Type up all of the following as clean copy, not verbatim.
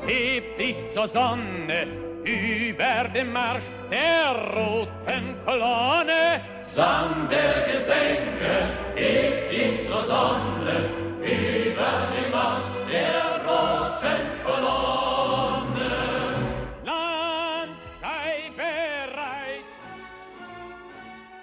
heb dich zur Sonne über dem Marsch der roten Kolonne. Sang der Gesänge, heb dich zur Sonne über dem Marsch der roten Kolonne. Land, sei bereit,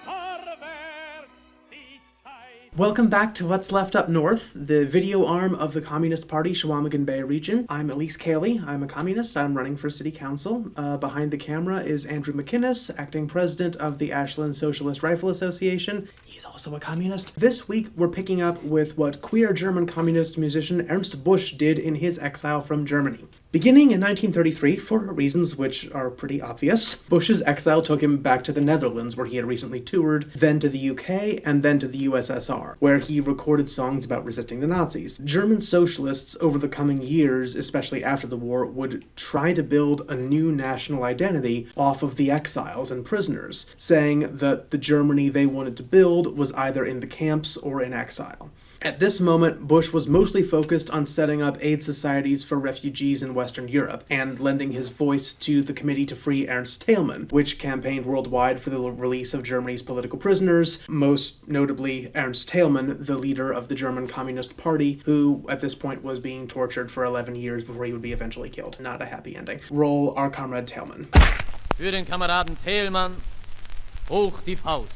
vorwärts die Zeit. Welcome back to What's Left Up North, the video arm of the Communist Party, Chequamegon Bay Region. I'm Elise Cayley. I'm a communist. I'm running for city council. Behind the camera is Andrew McInnes, acting president of the Ashland Socialist Rifle Association. He's also a communist. This week, we're picking up with what queer German communist musician Ernst Busch did in his exile from Germany. Beginning in 1933, for reasons which are pretty obvious, Busch's exile took him back to the Netherlands, where he had recently toured, then to the UK, and then to the USSR, where he recorded songs about resisting the Nazis. German socialists over the coming years, especially after the war, would try to build a new national identity off of the exiles and prisoners, saying that the Germany they wanted to build was either in the camps or in exile. At this moment, Busch was mostly focused on setting up aid societies for refugees in Western Europe, and lending his voice to the Committee to Free Ernst Thälmann, which campaigned worldwide for the release of Germany's political prisoners, most notably Ernst Thälmann, the leader of the German Communist Party, who at this point was being tortured for 11 years before he would be eventually killed. Not a happy ending. Roll our comrade Thälmann. Für den Kameraden Thälmann, hoch die Faust.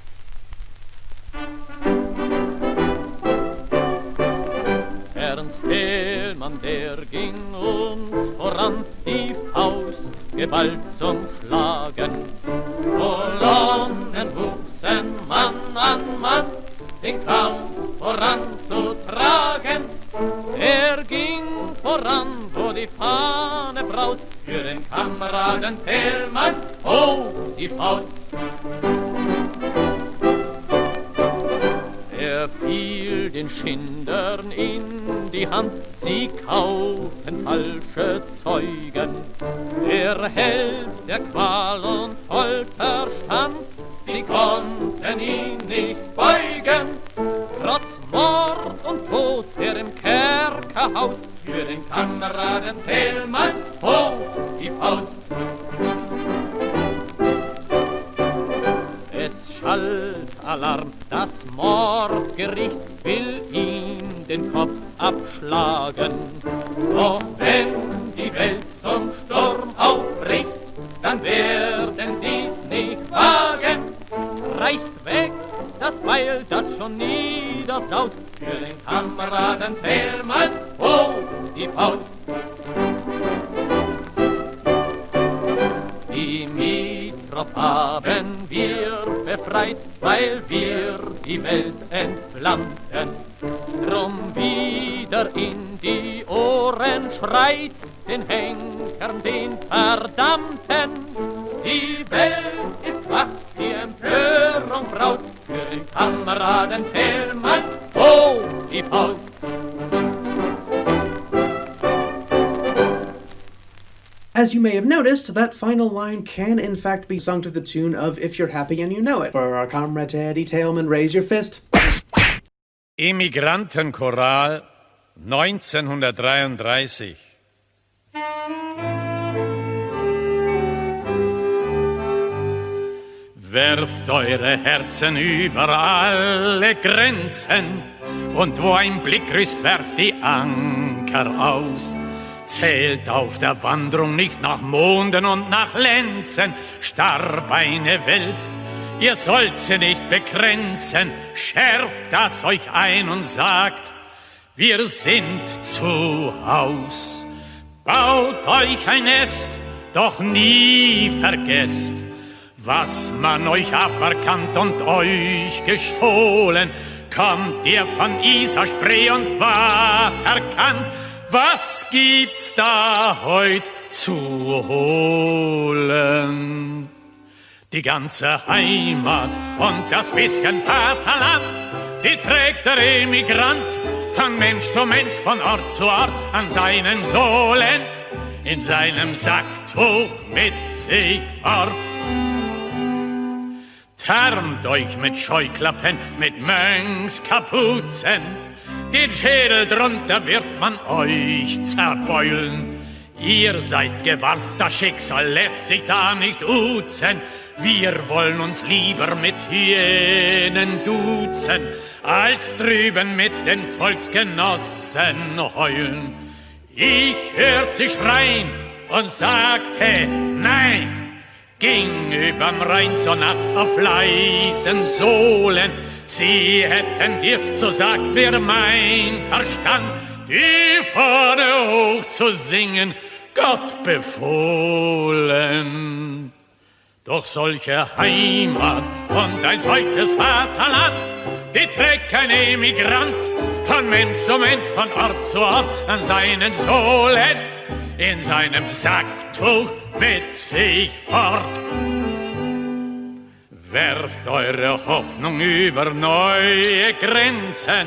Ernst Thälmann, der ging uns voran, die Faust geballt zum Schlagen. Kolonnen wuchsen Mann an Mann, den Kampf voranzutragen. Er ging voran, wo die Fahne braust, für den Kameraden Thälmann, hoch die Faust. Er fiel den Schindern in die Hand, sie kauften falsche Zeugen. Der Held der Qual und Folter stand, sie konnten ihn nicht beugen. Trotz Mord und Tod, der im Kerker haust, für den Kameraden Thälmann, hoch die Faust. Es schallt Alarm, das Mordgericht will ihm den Kopf abschlagen. Doch wenn die Welt zum Sturm aufbricht, dann werden sie's nicht wagen. Reißt weg das Beil, das schon niedersaut, für den Kameraden Thälmann, hoch die Faust. Die Mitrop haben wir befreit, weil wir die Welt entflammten. Drum wieder in die Ohren schreit, den Henkern, den Verdammten. Die Welt ist wach, die Empörung braut, für den Kameraden Thälmann, hoch die Faust. As you may have noticed, that final line can in fact be sung to the tune of If You're Happy and You Know It. For our comrade Teddy Thälmann, raise your fist. Immigrantenchoral 1933. Werft eure Herzen über alle Grenzen, und wo ein Blick grüßt, werft die Anker aus. Zählt auf der Wanderung nicht nach Monden und nach Lenzen, starr eine Welt, ihr sollt sie nicht begrenzen, schärft das euch ein und sagt, wir sind zu Haus. Baut euch ein Nest, doch nie vergesst, was man euch aberkannt und euch gestohlen, kommt ihr von Isar, Spree und Waterkant. Was gibt's da heut zu holen? Die ganze Heimat und das bisschen Vaterland, die trägt der Emigrant von Mensch zu Mensch, von Ort zu Ort an seinen Sohlen, in seinem Sacktuch mit sich fort. Tarnt euch mit Scheuklappen, mit Mönchskapuzen, den Schädel drunter wird man euch zerbeulen. Ihr seid gewarnt, das Schicksal lässt sich da nicht uzen. Wir wollen uns lieber mit Hyänen duzen, als drüben mit den Volksgenossen heulen. Ich hört sie schreien und sagte nein, ging überm Rhein zur Nacht auf leisen Sohlen. Sie hätten dir, so sagt mir mein Verstand, die Fahne hoch zu singen, Gott befohlen. Doch solche Heimat und ein solches Vaterland, die trägt kein Emigrant von Mensch zu Mensch, von Ort zu Ort an seinen Sohlen, in seinem Sacktuch mit sich fort. Werft eure Hoffnung über neue Grenzen,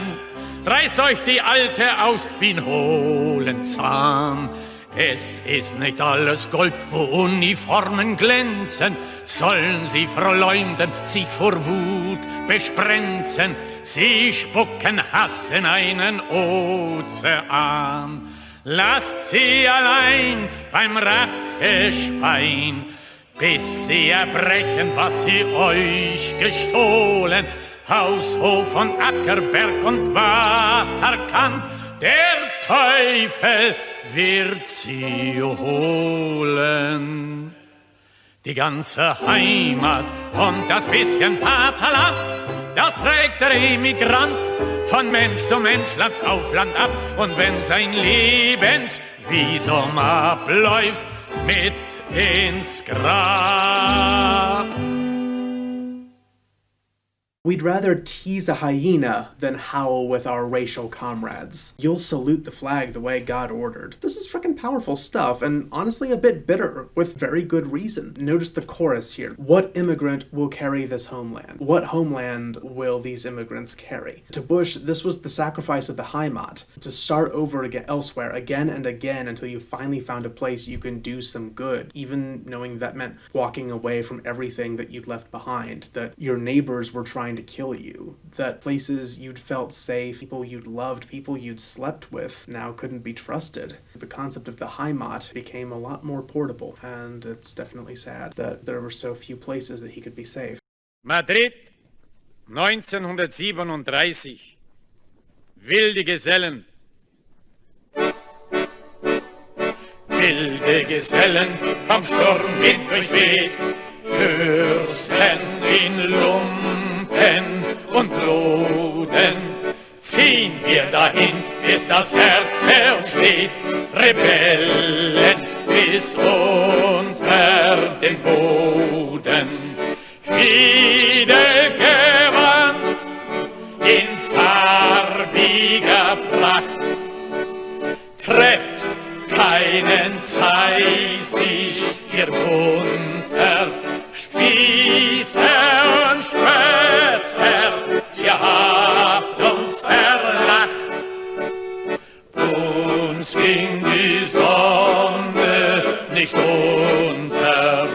reißt euch die alte aus wie ein hohlen Zahn. Es ist nicht alles Gold, wo Uniformen glänzen, sollen sie verleumden, sich vor Wut besprenzen, sie spucken Hass in einen Ozean. Lasst sie allein beim Rachespein, bis sie erbrechen, was sie euch gestohlen. Haus, Hof und Acker, Berg und Waterkant, der Teufel wird sie holen. Die ganze Heimat und das bisschen Vaterland, das trägt der Emigrant von Mensch zu Mensch, Land auf Land ab. Und wenn sein Lebensvisum abläuft, mit ins Grab. We'd rather tease a hyena than howl with our racial comrades. You'll salute the flag the way God ordered. This is freaking powerful stuff, and honestly a bit bitter, with very good reason. Notice the chorus here. What immigrant will carry this homeland? What homeland will these immigrants carry? To Bush, this was the sacrifice of the Heimat, to start over again elsewhere, again and again, until you finally found a place you can do some good, even knowing that meant walking away from everything that you'd left behind, that your neighbors were trying to kill you, that places you'd felt safe, people you'd loved, people you'd slept with, now couldn't be trusted. The concept of the Heimat became a lot more portable, and it's definitely sad that there were so few places that he could be safe. Madrid, 1937. Wilde Gesellen. Wilde Gesellen, vom Sturmwind durchweht, Fürsten in Lumpen und Loden, ziehen wir dahin, bis das Herz ersteht, Rebellen bis unter den Boden. Fidel gewandt in farbiger Pracht, trefft keinen Zeissig, ihr bunter Spieße und Spötter, ihr habt uns verlacht. Uns ging die Sonne nicht unter.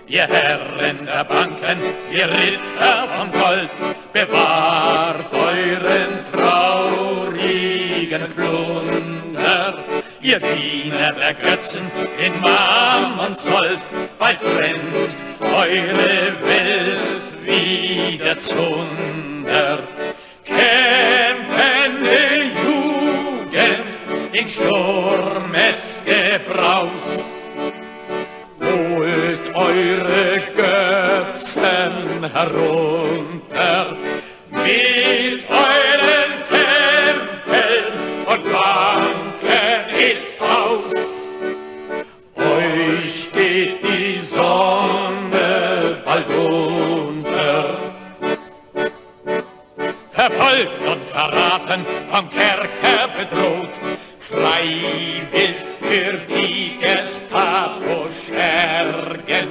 Ihr Herren der Banken, ihr Ritter von Gold, bewahrt euren traurigen Plunder. Ihr Diener der Götzen in Mammon Sold, bald brennt eure Welt wieder zunder. Kämpfende Jugend in Sturmesgebraus, holt eure Götzen herunter mit euren Tempeln und Banken ist aus. Euch geht die Sonne bald unter. Verfolgt und verraten, vom Kerker bedroht, freiwillig für die Gestapo Schergen,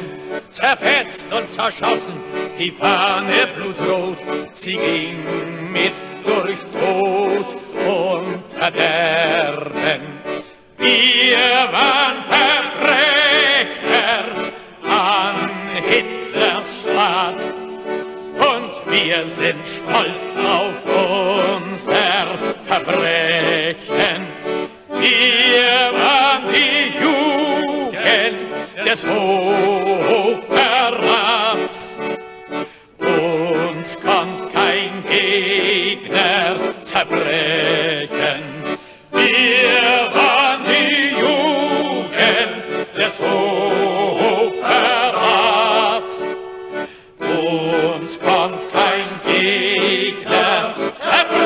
zerfetzt und zerschossen, die Fahne blutrot, sie ging mit durch Tod und Verderben. Wir waren Verbrecher an Hitlers Staat und wir sind stolz auf unser Verbrechen. Wir waren die Jugend des Hochverrats. Uns kommt kein Gegner zerbrechen. Wir waren die Jugend des Hochverrats. Uns kommt kein Gegner zerbrechen.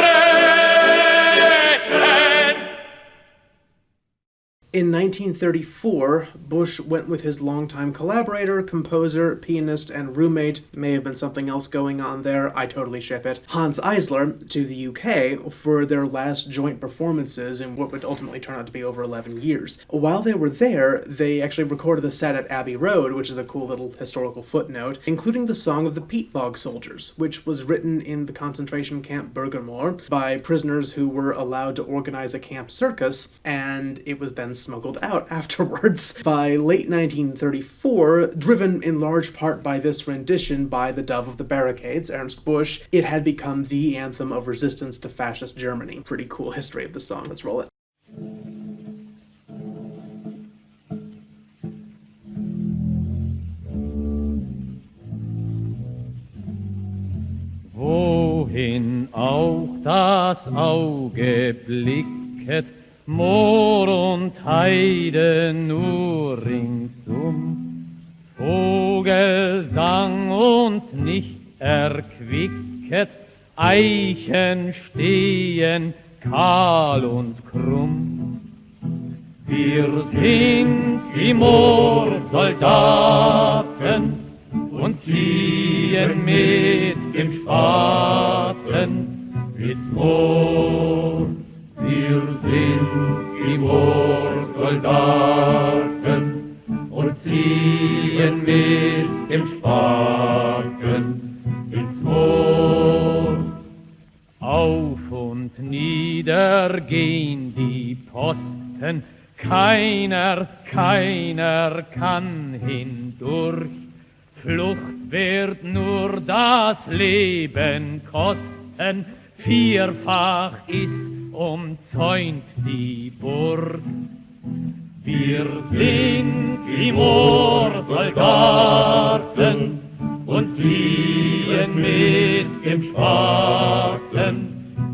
In 1934, Bush went with his longtime collaborator, composer, pianist, and roommate, may have been something else going on there, I totally ship it, Hans Eisler, to the UK for their last joint performances in what would ultimately turn out to be over 11 years. While they were there, they actually recorded the set at Abbey Road, which is a cool little historical footnote, including the Song of the Peat Bog Soldiers, which was written in the concentration camp Burgermoor by prisoners who were allowed to organize a camp circus, and it was then smuggled out afterwards. By late 1934, driven in large part by this rendition by the Dove of the Barricades, Ernst Busch, it had become the anthem of resistance to fascist Germany. Pretty cool history of the song. Let's roll it. Wohin auch das Auge blicket, Moor und Heide nur ringsum, Vogelsang uns nicht erquicket, Eichen stehen kahl und krumm. Wir sind die Moorsoldaten und ziehen mit dem Spaten ins Moor. Wir sind die Moorsoldaten und ziehen mit dem Spaten ins Moor. Auf und nieder gehen die Posten, keiner kann hindurch. Flucht wird nur das Leben kosten, vierfach ist umzäunt die Burg. Wir sind die Moorsoldaten und ziehen mit dem Spaten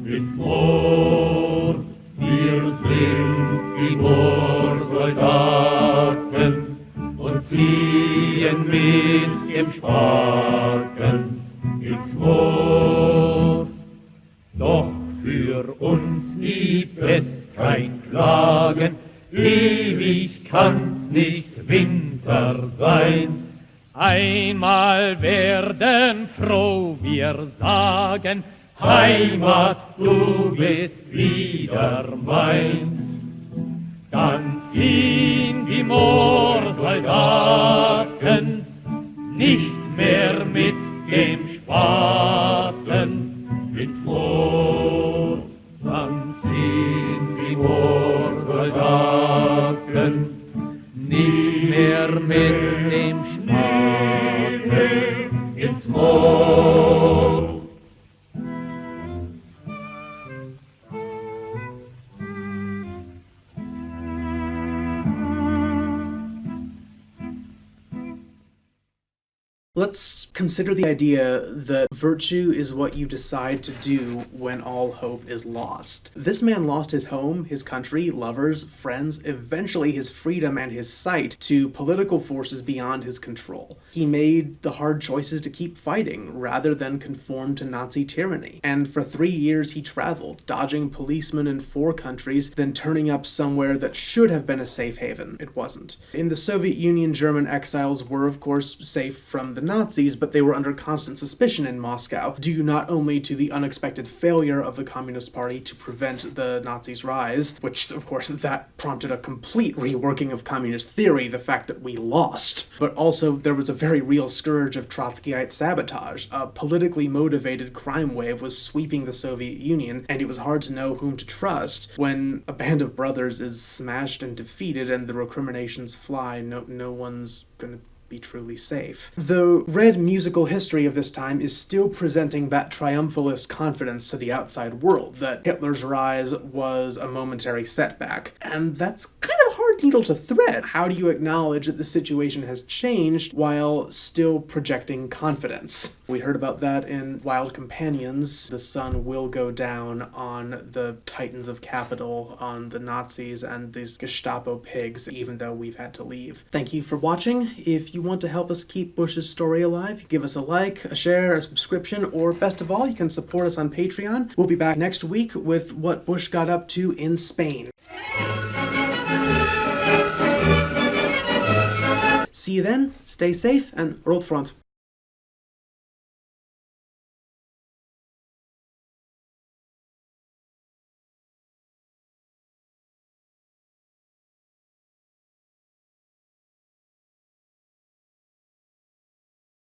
ins Moor. Wir sind die Moorsoldaten und ziehen mit dem Spaten ins Moor. Doch für uns gibt es kein Klagen, ewig kann's nicht Winter sein. Einmal werden froh wir sagen, Heimat, du bist wieder mein. Dann ziehen die Moorsoldaten nicht mehr mit dem Spaten ins Moor. Dann ziehen die Moorsoldaten nicht mehr mit dem Spaten ins Moor. Let's consider the idea that virtue is what you decide to do when all hope is lost. This man lost his home, his country, lovers, friends, eventually his freedom and his sight to political forces beyond his control. He made the hard choices to keep fighting rather than conform to Nazi tyranny. And for 3 years he traveled, dodging policemen in 4 countries, then turning up somewhere that should have been a safe haven. It wasn't. In the Soviet Union, German exiles were, of course, safe from the Nazis, but they were under constant suspicion in Moscow, due not only to the unexpected failure of the Communist Party to prevent the Nazis' rise, which, of course, that prompted a complete reworking of communist theory, the fact that we lost, but also there was a very real scourge of Trotskyite sabotage. A politically motivated crime wave was sweeping the Soviet Union, and it was hard to know whom to trust. When a band of brothers is smashed and defeated and the recriminations fly, no one's gonna be truly safe. The red musical history of this time is still presenting that triumphalist confidence to the outside world, that Hitler's rise was a momentary setback. And that's kind of a hard needle to thread. How do you acknowledge that the situation has changed while still projecting confidence? We heard about that in Wild Companions. The sun will go down on the Titans of Capital, on the Nazis and these Gestapo pigs, even though we've had to leave. Thank you for watching. If you want to help us keep Bush's story alive, give us a like, a share, a subscription, or best of all, you can support us on Patreon. We'll be back next week with what Bush got up to in Spain. See you then, stay safe, and World Front.